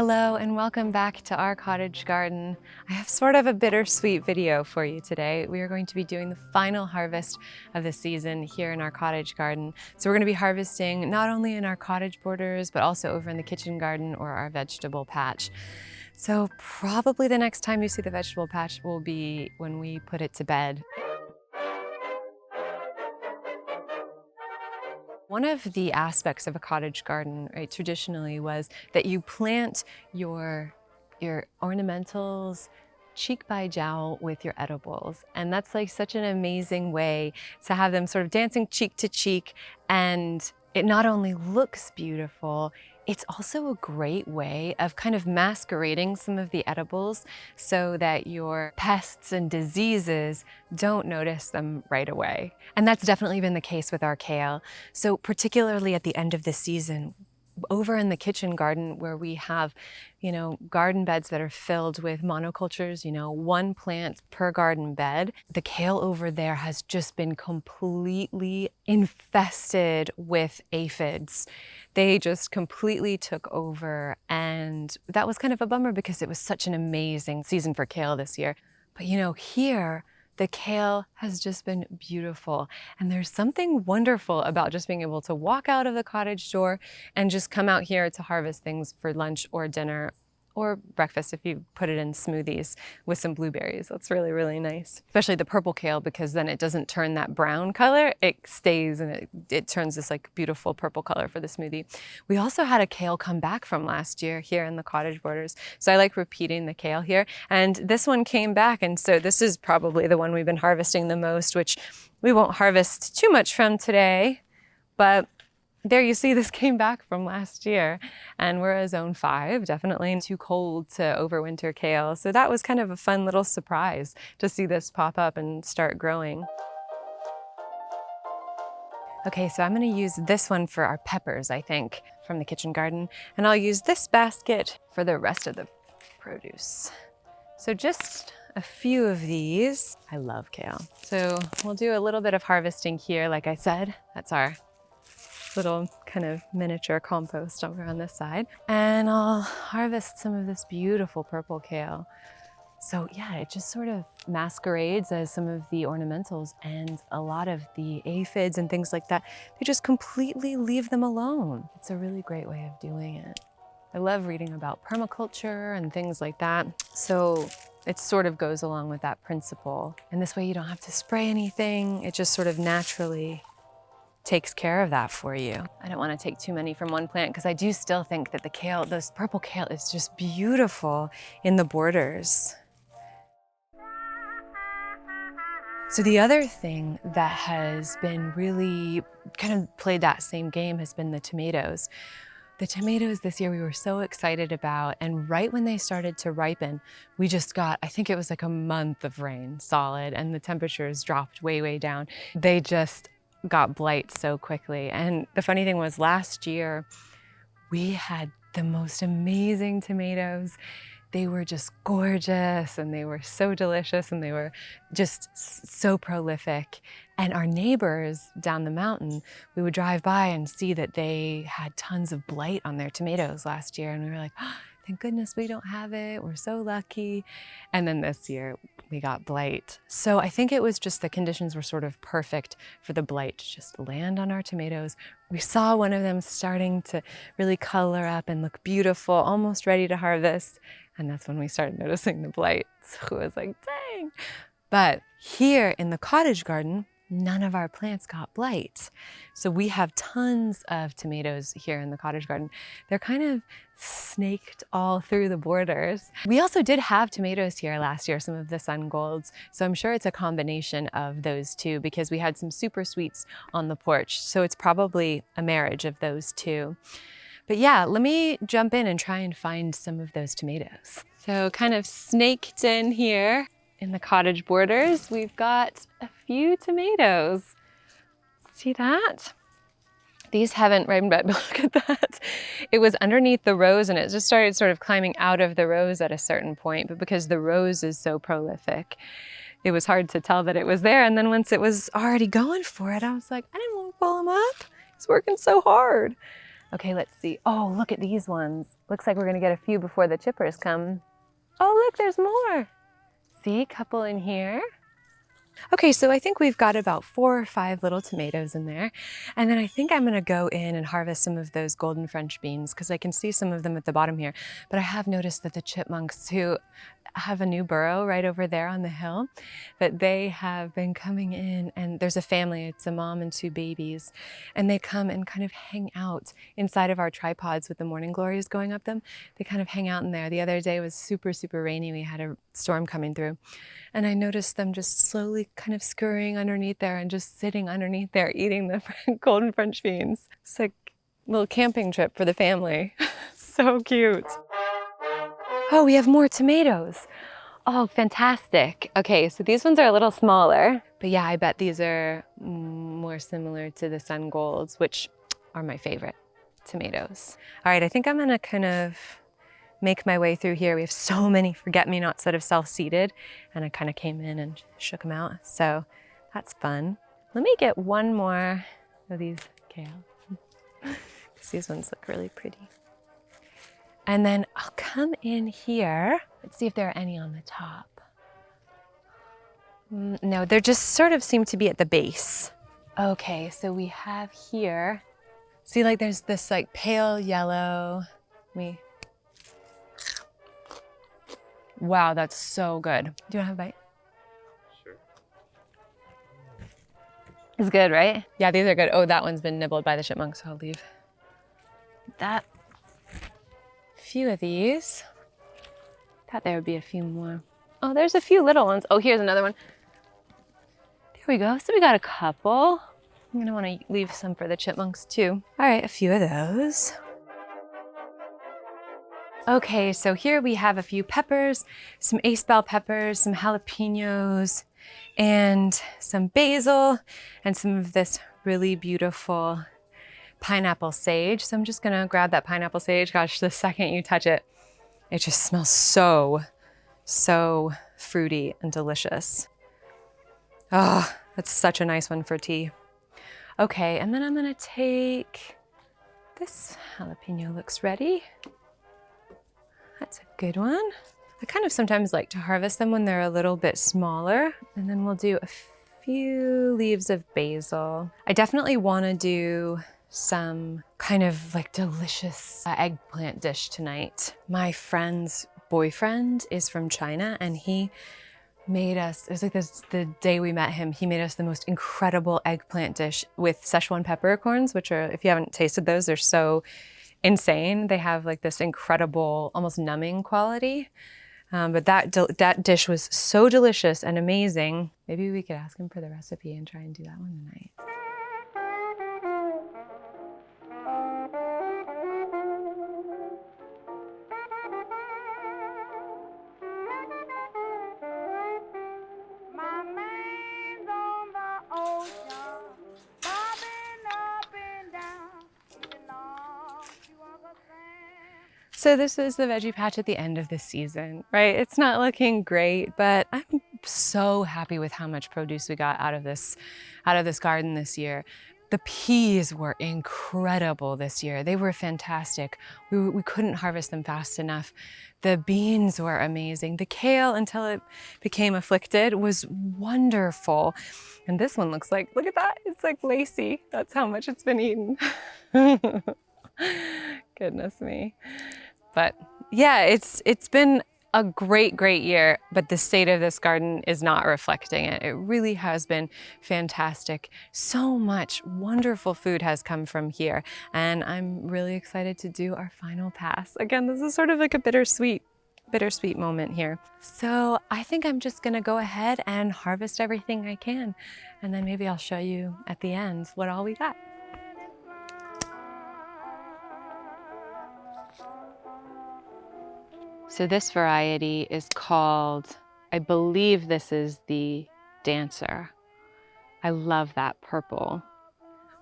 Hello and welcome back to our cottage garden. I have sort of a bittersweet video for you today. We are going to be doing the final harvest of the season here in our cottage garden. So we're going to be harvesting not only in our cottage borders, but also over in the kitchen garden or our vegetable patch. So probably the next time you see the vegetable patch will be when we put it to bed. One of the aspects of a cottage garden, right, traditionally was that you plant your ornamentals cheek by jowl with your edibles. And that's like such an amazing way to have them sort of dancing cheek to cheek. And it not only looks beautiful, it's also a great way of kind of masquerading some of the edibles so that your pests and diseases don't notice them right away. And that's definitely been the case with our kale. So particularly at the end of the season, over in the kitchen garden where we have, garden beds that are filled with monocultures, one plant per garden bed, the kale over there has just been completely infested with aphids. They just completely took over, and that was kind of a bummer because it was such an amazing season for kale this year. But here, the kale has just been beautiful. And there's something wonderful about just being able to walk out of the cottage door and just come out here to harvest things for lunch or dinner or breakfast if you put it in smoothies with some blueberries. That's really, really nice. Especially the purple kale, because then it doesn't turn that brown color. It stays and it turns this like beautiful purple color for the smoothie. We also had a kale come back from last year here in the cottage borders. So I like repeating the kale here. And this one came back. And so this is probably the one we've been harvesting the most, which we won't harvest too much from today, but there you see this came back from last year, and we're a zone 5, definitely too cold to overwinter kale. So that was kind of a fun little surprise to see this pop up and start growing. Okay, so I'm gonna use this one for our peppers, I think, from the kitchen garden, and I'll use this basket for the rest of the produce. So just a few of these. I love kale. So we'll do a little bit of harvesting here, like I said. That's our little kind of miniature compost over on this side. And I'll harvest some of this beautiful purple kale. So yeah, it just sort of masquerades as some of the ornamentals, and a lot of the aphids and things like that, they just completely leave them alone. It's a really great way of doing it. I love reading about permaculture and things like that. So it sort of goes along with that principle. And this way you don't have to spray anything. It just sort of naturally takes care of that for you. I don't want to take too many from one plant because I do still think that the kale, this purple kale, is just beautiful in the borders. So the other thing that has been really kind of played that same game has been the tomatoes. The tomatoes this year we were so excited about, and right when they started to ripen, we just got, I think it was like a month of rain, solid, and the temperatures dropped way, way down. They just got blight so quickly. And the funny thing was last year, we had the most amazing tomatoes. They were just gorgeous and they were so delicious and they were just so prolific. And our neighbors down the mountain, we would drive by and see that they had tons of blight on their tomatoes last year. And we were like, oh, thank goodness we don't have it. We're so lucky. And then this year we got blight. So I think it was just the conditions were sort of perfect for the blight to just land on our tomatoes. We saw one of them starting to really color up and look beautiful, almost ready to harvest. And that's when we started noticing the blight. So it was like, dang. But here in the cottage garden, none of our plants got blight. So we have tons of tomatoes here in the cottage garden. They're kind of snaked all through the borders. We also did have tomatoes here last year, some of the sun golds. So I'm sure it's a combination of those two because we had some super sweets on the porch. So it's probably a marriage of those two. But yeah, let me jump in and try and find some of those tomatoes. So kind of snaked in here in the cottage borders, we've got a few tomatoes. See that? These haven't ripened, but look at that. It was underneath the rose and it just started sort of climbing out of the rose at a certain point, but because the rose is so prolific, it was hard to tell that it was there. And then once it was already going for it, I was like, I didn't want to pull him up. He's working so hard. Okay, let's see. Oh, look at these ones. Looks like we're gonna get a few before the chippers come. Oh, look, there's more. See, couple in here. Okay, so I think we've got about 4 or 5 little tomatoes in there. And then I think I'm gonna go in and harvest some of those golden French beans because I can see some of them at the bottom here. But I have noticed that the chipmunks who have a new burrow right over there on the hill, that they have been coming in, and there's a family, it's a mom and 2 babies, and they come and kind of hang out inside of our tripods with the morning glories going up them. They kind of hang out in there. The other day was super, super rainy. We had a storm coming through. And I noticed them just slowly kind of scurrying underneath there and just sitting underneath there eating the golden French beans. It's like a little camping trip for the family. So cute. Oh, we have more tomatoes. Oh, fantastic. Okay, so these ones are a little smaller, but yeah, I bet these are more similar to the sun golds, which are my favorite tomatoes. All right, I think I'm gonna kind of make my way through here. We have so many forget-me-nots that have self-seeded, and I kind of came in and shook them out, so that's fun. Let me get one more of these kale, because these ones look really pretty. And then I'll come in here. Let's see if there are any on the top. No, they just sort of seem to be at the base. Okay, so we have here, see, like there's this like pale yellow. Wow, that's so good. Do you want to have a bite? Sure. It's good, right? Yeah, these are good. Oh, that one's been nibbled by the chipmunks, so I'll leave that. Few of these. Thought there would be a few more. Oh, there's a few little ones. Oh, here's another one. There we go. So we got a couple. I'm gonna want to leave some for the chipmunks too. All right, a few of those. Okay, so here we have a few peppers, some ace bell peppers, some jalapenos, and some basil, and some of this really beautiful pineapple sage. So I'm just gonna grab that pineapple sage. Gosh, the second you touch it, it just smells so, so fruity and delicious. Oh, that's such a nice one for tea. Okay, and then I'm gonna take, this jalapeno looks ready. That's a good one. I kind of sometimes like to harvest them when they're a little bit smaller, and then we'll do a few leaves of basil. I definitely wanna do some kind of like delicious eggplant dish tonight. My friend's boyfriend is from China, and he made us, it was like this, the day we met him, he made us the most incredible eggplant dish with Szechuan peppercorns, which are, if you haven't tasted those, they're so insane. They have like this incredible, almost numbing quality. But that dish was so delicious and amazing. Maybe we could ask him for the recipe and try and do that one tonight. So this is the veggie patch at the end of the season, right? It's not looking great, but I'm so happy with how much produce we got out of this garden this year. The peas were incredible this year. They were fantastic. We couldn't harvest them fast enough. The beans were amazing. The kale, until it became afflicted, was wonderful. And this one looks like, look at that, it's like lacy. That's how much it's been eaten. Goodness me. But yeah, it's been a great year, but the state of this garden is not reflecting it. It really has been fantastic. So much wonderful food has come from here, and I'm really excited to do our final pass. Again, this is sort of like a bittersweet moment here. So I think I'm just gonna go ahead and harvest everything I can, and then maybe I'll show you at the end what all we got. So this variety is called, I believe this is the Dancer. I love that purple.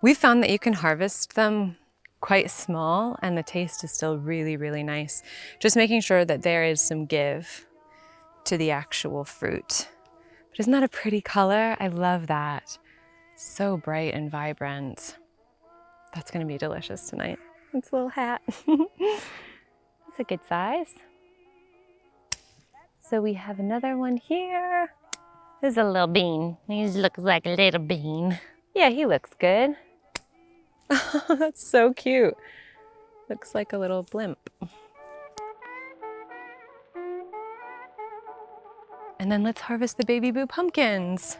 We've found that you can harvest them quite small and the taste is still really nice. Just making sure that there is some give to the actual fruit. But isn't that a pretty color? I love that. So bright and vibrant. That's gonna be delicious tonight. its little hat. It's a good size. So we have another one here. There's a little bean. He looks like a little bean. Yeah, he looks good. Oh, that's so cute. Looks like a little blimp. And then let's harvest the baby boo pumpkins.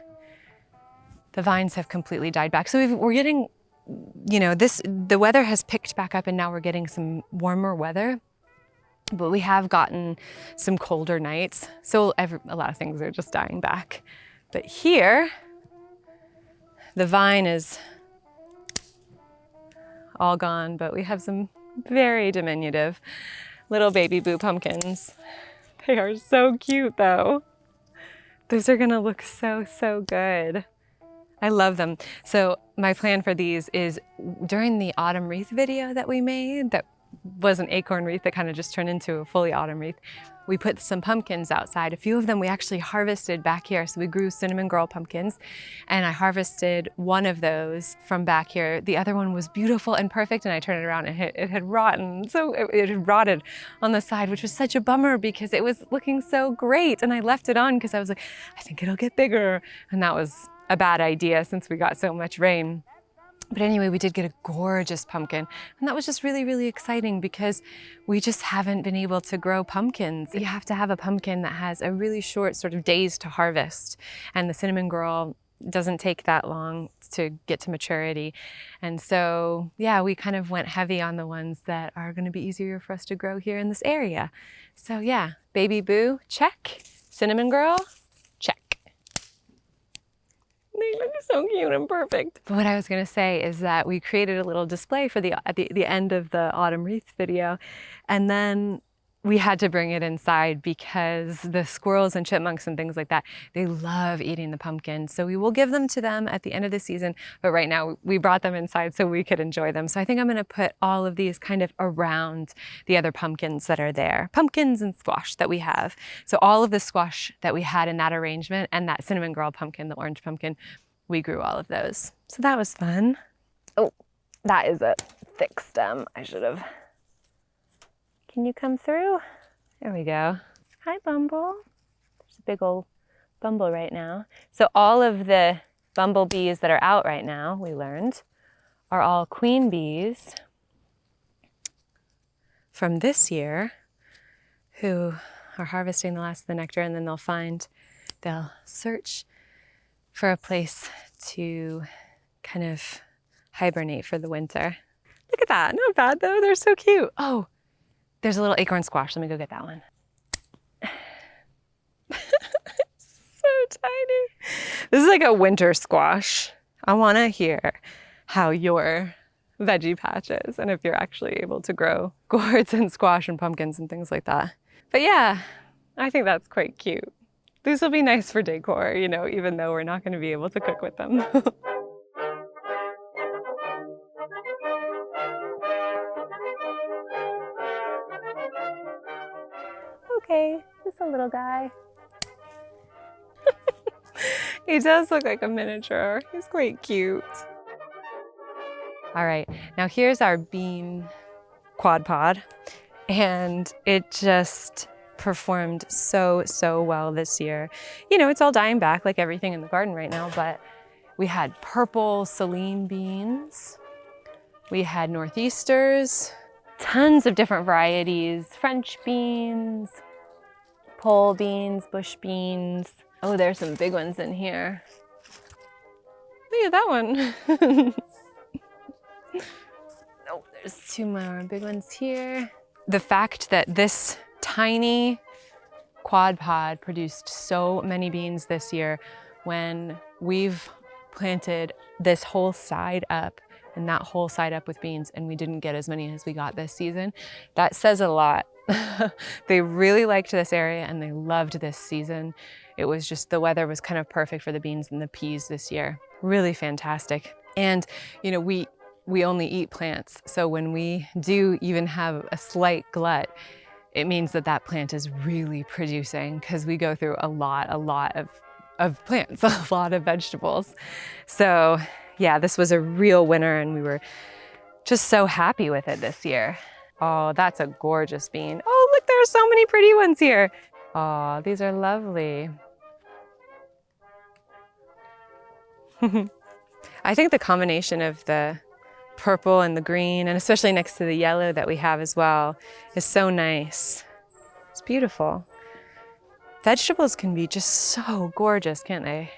The vines have completely died back. So we're getting, you know, the weather has picked back up and now we're getting some warmer weather. But we have gotten some colder nights. So a lot of things are just dying back. But here, the vine is all gone, but we have some very diminutive little baby boo pumpkins. They are so cute though. Those are gonna look so, so good. I love them. So my plan for these is during the autumn wreath video that we made, that was an acorn wreath that kind of just turned into a fully autumn wreath, we put some pumpkins outside. A few of them we actually harvested back here. So we grew cinnamon girl pumpkins and I harvested one of those from back here. The other one was beautiful and perfect and I turned it around and it had rotten. So it had rotted on the side, which was such a bummer because it was looking so great. And I left it on because I was like, I think it'll get bigger. And that was a bad idea since we got so much rain. But anyway, we did get a gorgeous pumpkin. And that was just really, really exciting because we just haven't been able to grow pumpkins. You have to have a pumpkin that has a really short sort of days to harvest. And the cinnamon girl doesn't take that long to get to maturity. And so, yeah, we kind of went heavy on the ones that are gonna be easier for us to grow here in this area. So yeah, baby boo, check. Cinnamon girl, check. They look so cute and perfect. But what I was gonna say is that we created a little display for at the end of the autumn wreath video, and then we had to bring it inside because the squirrels and chipmunks and things like that, they love eating the pumpkins. So we will give them to them at the end of the season, but right now we brought them inside so we could enjoy them. So I think I'm gonna put all of these kind of around the other pumpkins that are there. Pumpkins and squash that we have. So all of the squash that we had in that arrangement and that cinnamon girl pumpkin, the orange pumpkin, we grew all of those. So that was fun. Oh, that is a thick stem. I should have. Can you come through? There we go. Hi, Bumble. There's a big old Bumble right now. So all of the bumblebees that are out right now, we learned, are all queen bees from this year who are harvesting the last of the nectar, and then they'll search for a place to kind of hibernate for the winter. Look at that, not bad though, they're so cute. Oh, there's a little acorn squash, let me go get that one. So tiny. This is like a winter squash. I wanna hear how your veggie patch is and if you're actually able to grow gourds and squash and pumpkins and things like that. But yeah, I think that's quite cute. These will be nice for decor, you know, even though we're not going to be able to cook with them. Okay, just a little guy. He does look like a miniature. He's quite cute. All right, now here's our bean quad pod, and it just performed so, so well this year. You know, it's all dying back like everything in the garden right now, but we had purple Celine beans. We had Northeasters, tons of different varieties, French beans, pole beans, bush beans. Oh, there's some big ones in here. Look at that one. Oh, there's two more big ones here. The fact that this tiny quad pod produced so many beans this year when we've planted this whole side up and that whole side up with beans and we didn't get as many as we got this season, that says a lot. They really liked this area and they loved this season. It was just, the weather was kind of perfect for the beans and the peas this year. Really fantastic. And you know, we only eat plants. So when we do even have a slight glut, it means that that plant is really producing because we go through a lot of plants, a lot of vegetables. So yeah, this was a real winner and we were just so happy with it this year. Oh, that's a gorgeous bean. Oh, look, there are so many pretty ones here. Oh, these are lovely. I think the combination of the purple and the green, and especially next to the yellow that we have as well, is so nice. It's beautiful. Vegetables can be just so gorgeous, can't they?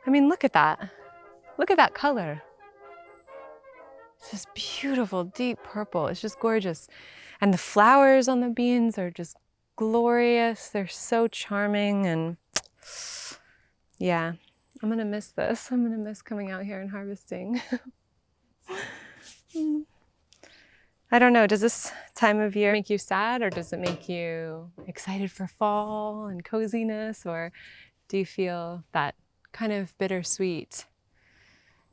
I mean, look at that. Look at that color. It's this beautiful, deep purple. It's just gorgeous. And the flowers on the beans are just glorious. They're so charming, and yeah, I'm gonna miss this. I'm gonna miss coming out here and harvesting. I don't know, does this time of year make you sad, or does it make you excited for fall and coziness, or do you feel that kind of bittersweet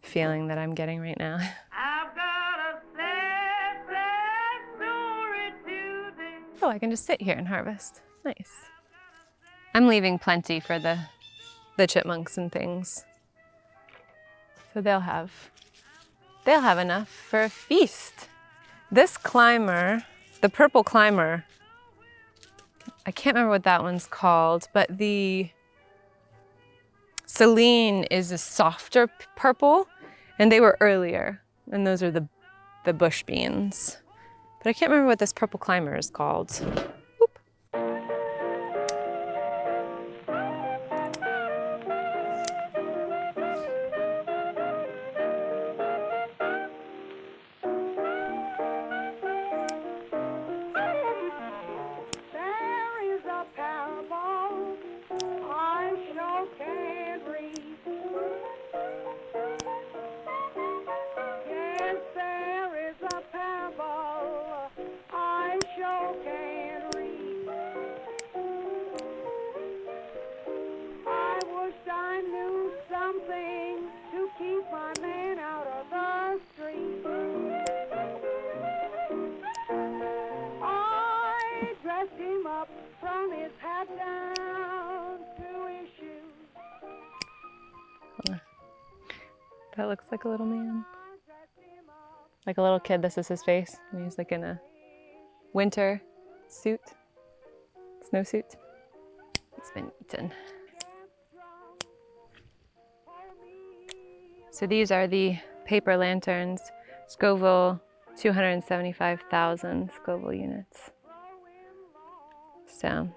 feeling that I'm getting right now? I've got a sad, sad story today. Oh, I can just sit here and harvest. Nice. I'm leaving plenty for the chipmunks and things. So they'll have enough for a feast. This climber, the purple climber, I can't remember what that one's called, but the Celine is a softer purple, and they were earlier, and those are the bush beans. But I can't remember what this purple climber is called. Oop. That looks like a little man. Like a little kid, this is his face. And he's like in a winter suit, snowsuit. He's been eaten. So these are the paper lanterns, Scoville, 275,000 Scoville units. So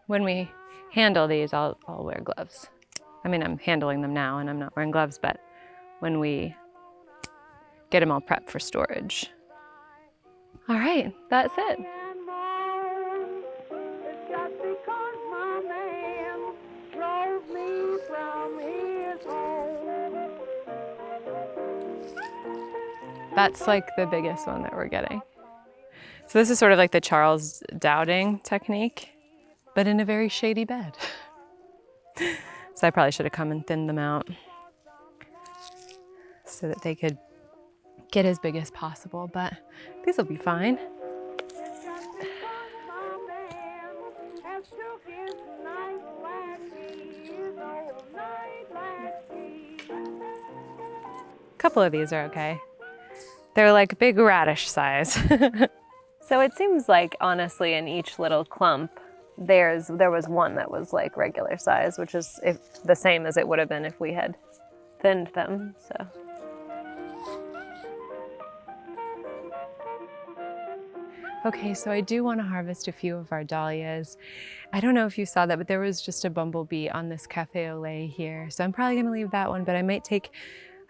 when we handle these, I'll wear gloves. I mean, I'm handling them now and I'm not wearing gloves, but when we get them all prepped for storage. All right, that's it. That's like the biggest one that we're getting. So this is sort of like the Charles Dowding technique, but in a very shady bed. So I probably should have come and thinned them out so that they could get as big as possible, but these will be fine. A couple of these are okay. They're like big radish size. So it seems like, honestly, in each little clump, there was one that was like regular size, which is the same as it would have been if we had thinned them, so. Okay, so I do want to harvest a few of our dahlias. I don't know if you saw that, but there was just a bumblebee on this cafe au lait here. So I'm probably going to leave that one, but I might take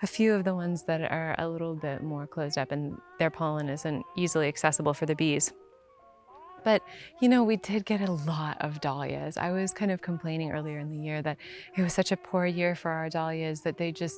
a few of the ones that are a little bit more closed up and their pollen isn't easily accessible for the bees. But, you know, we did get a lot of dahlias. I was kind of complaining earlier in the year that it was such a poor year for our dahlias that they just,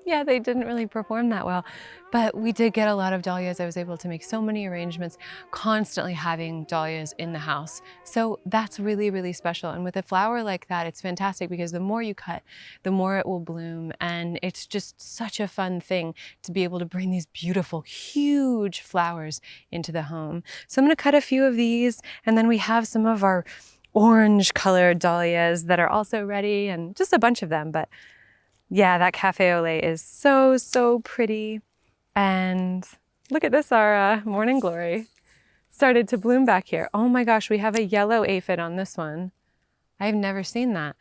yeah, they didn't really perform that well. But we did get a lot of dahlias. I was able to make so many arrangements, constantly having dahlias in the house. So that's really, really special. And with a flower like that, it's fantastic because the more you cut, the more it will bloom. And it's just such a fun thing to be able to bring these beautiful, huge flowers into the home. So I'm gonna cut a few of these, and then we have some of our orange colored dahlias that are also ready, and just a bunch of them. But yeah, that cafe au lait is so, so pretty. And Look at this, our morning glory started to bloom back here. Oh my gosh, we have a yellow aphid on this one. I've never seen that.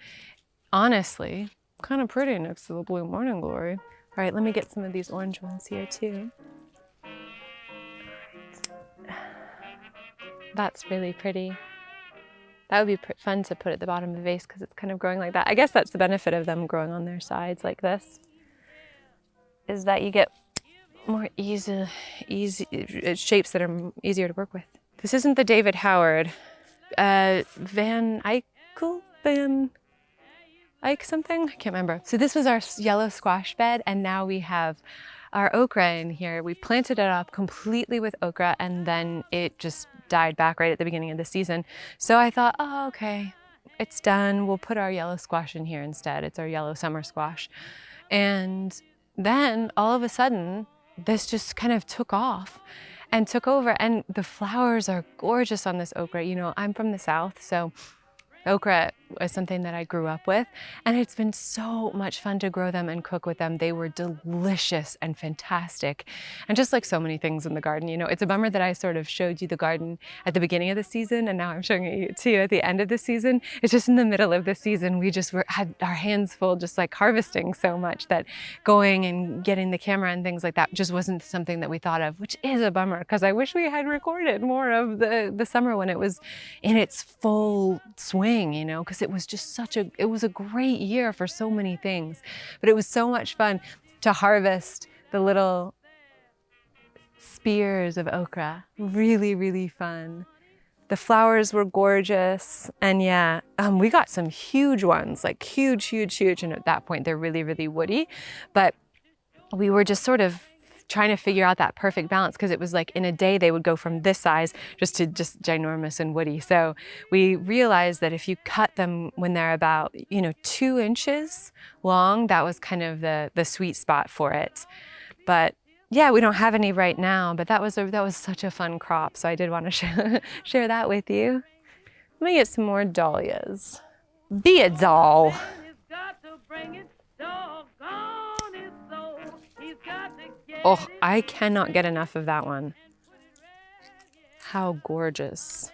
Honestly, kind of pretty next to the blue morning glory. All right, let me get some of these orange ones here too. That's really pretty. That would be fun to put at the bottom of the vase because it's kind of growing like that. I guess that's the benefit of them growing on their sides like this, is that you get more easy shapes that are easier to work with. This isn't the David Howard, Van Eyck something? I can't remember. So this was our yellow squash bed, and now we have our okra in here. We planted it up completely with okra, and then it just died back right at the beginning of the season. So I thought, oh, okay, it's done. We'll put our yellow squash in here instead. It's our yellow summer squash. And then all of a sudden, this just kind of took off and took over, and the flowers are gorgeous on this okra. You know, I'm from the South, so okra is something that I grew up with, and it's been so much fun to grow them and cook with them. They were delicious and fantastic, and just like so many things in the garden, you know, it's a bummer that I sort of showed you the garden at the beginning of the season, and now I'm showing it to you at the end of the season. It's just in the middle of the season, we just had our hands full just like harvesting so much that going and getting the camera and things like that just wasn't something that we thought of, which is a bummer because I wish we had recorded more of the summer when it was in its full swing, you know, because it was just it was a great year for so many things, but it was so much fun to harvest the little spears of okra. Really, really fun. The flowers were gorgeous, and yeah, we got some huge ones, like huge, and at that point they're really, really woody, but we were just sort of trying to figure out that perfect balance because it was like in a day they would go from this size just to just ginormous and woody. So we realized that if you cut them when they're about, you know, 2 inches long, that was kind of the sweet spot for it. But yeah, we don't have any right now, but that was such a fun crop. So I did want to share that with you. Let me get some more dahlias. Be a doll. Oh, I cannot get enough of that one. How gorgeous.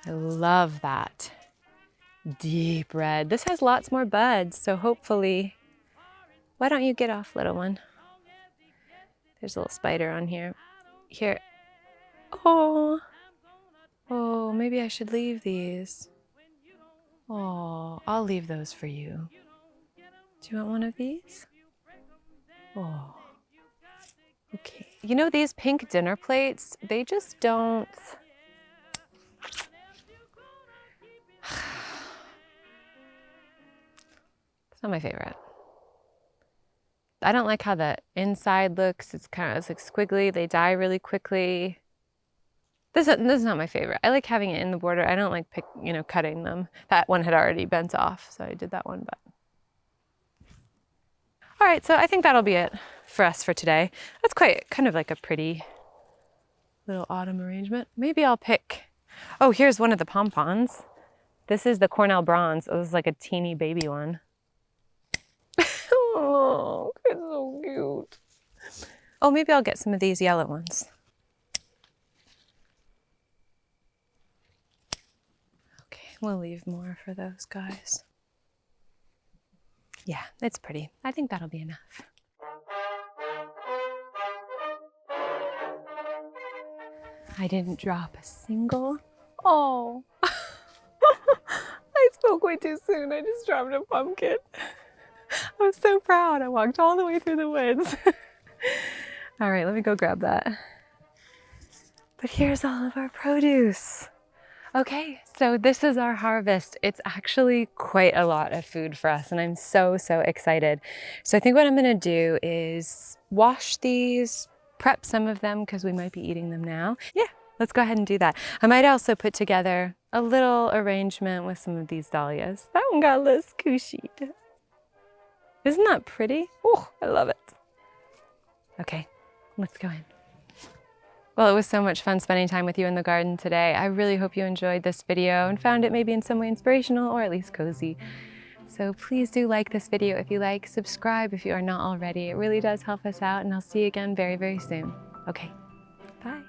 I love that. Deep red. This has lots more buds, so hopefully... Why don't you get off, little one? There's a little spider on here. Here. Oh. Oh, maybe I should leave these. Oh, I'll leave those for you. Do you want one of these? Oh. Okay. You know, these pink dinner plates, they just don't... It's not my favorite. I don't like how the inside looks. It's like squiggly. They die really quickly. This is not my favorite. I like having it in the border. I don't like cutting them. That one had already bent off, so I did that one, but... All right, so I think that'll be it for us for today. That's kind of like a pretty little autumn arrangement. Maybe I'll pick, oh, here's one of the pompons. This is the Cornell Bronze. Oh, this is like a teeny baby one. Oh, it's so cute. Oh, maybe I'll get some of these yellow ones. Okay, we'll leave more for those guys. Yeah, it's pretty. I think that'll be enough. I didn't drop a single. Oh, I spoke way too soon. I just dropped a pumpkin. I was so proud. I walked all the way through the woods. All right, let me go grab that. But here's all of our produce. Okay, so this is our harvest. It's actually quite a lot of food for us, and I'm so excited. So I think what I'm gonna do is wash these, prep some of them because we might be eating them now. Yeah, let's go ahead and do that. I might also put together a little arrangement with some of these dahlias. That one got a little squishy. Isn't that pretty? Oh, I love it. Okay, let's go in. Well, it was so much fun spending time with you in the garden today. I really hope you enjoyed this video and found it maybe in some way inspirational or at least cozy. So please do like this video if you like, subscribe if you are not already. It really does help us out, and I'll see you again very, very soon. Okay, bye.